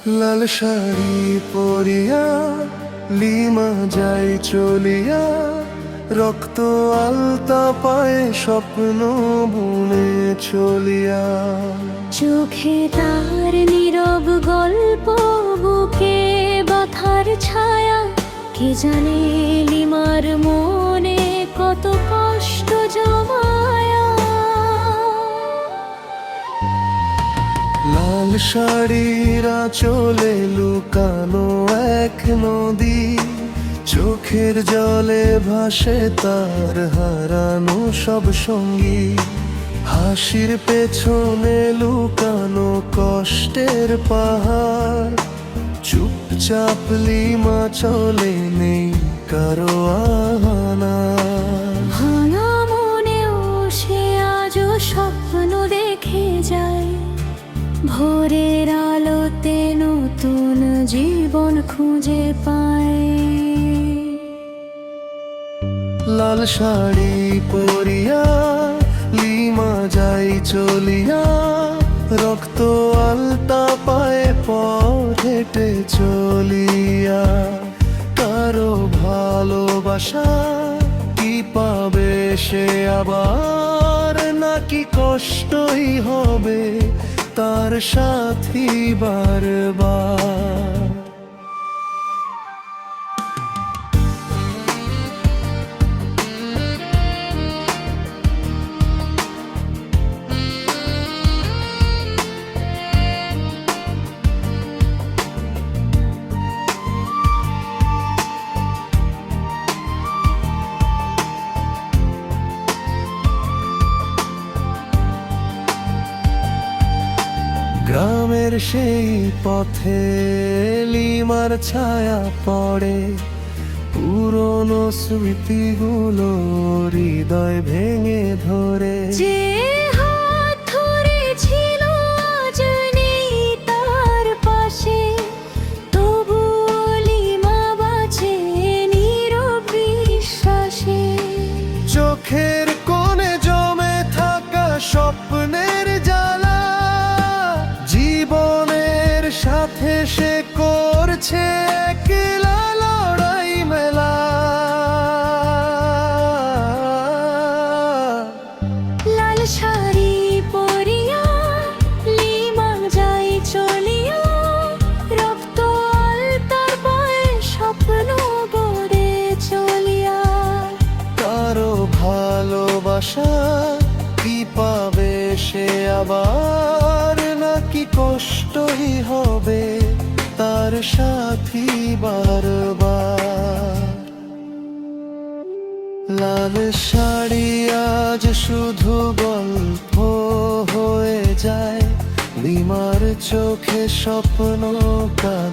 লাল শাড়ি পরিয়া লিমা যাই চলিয়া, রক্ত আলতা পায়ে স্বপ্ন বুনে চলিয়া। চোখে তার নীরব গল্প, বুকে ব্যথার ছায়া। কে জানে লিমার মনে কত কষ্ট জমায়া। লাল শাড়ির আঁচলে লুকানো এক নদী, চোখের জলে ভাসে তার হারানো সব সঙ্গী। হাসির পেছনে লুকানো কষ্টের পাহাড়, চুপচাপ লিমা চলে নেই কারো আহানা। ভাঙা মনেও সে আজও স্বপ্ন দেখে যায়, ভোরের আলোতে নতুন জীবন খুঁজে পায়। লাল শাড়ি পরিয়া লিমা যাই চলিয়া, রক্ত আলতা পায়ে পথ হেঁটে চলিয়া। কারো ভালোবাসা কি পাবে সে আবার, নাকি কষ্টই হবে তার সাথী বারবার। গ্রামের সেই পথে লিমার ছায়া পড়ে, পুরনো স্মৃতিগুলো হৃদয় ভেঙে ধরে। যে হাত ধরেছিল আজ নেই তার পাশে, তবু লিমা বাঁচে নীরব বিশ্বাসে। চোখের কোণে জমে থাকা স্বপ্নের জ্বালা, জীবনের সাথে সে করছে একলা লড়াই মেলা। লাল শাড়ি পরিয়া লিমা যাই চলিয়া, রক্ত আলতার পায়ে স্বপ্ন গড়ে চলিয়া। কারো ভালোবাসা কি পাবে সে আবার, নাকি কষ্টই হবে তার সাথী বারবার। লাল শাড়ি আজ শুধু গল্প হয়ে যায়, লিমার চোখে স্বপ্ন কাঁদে।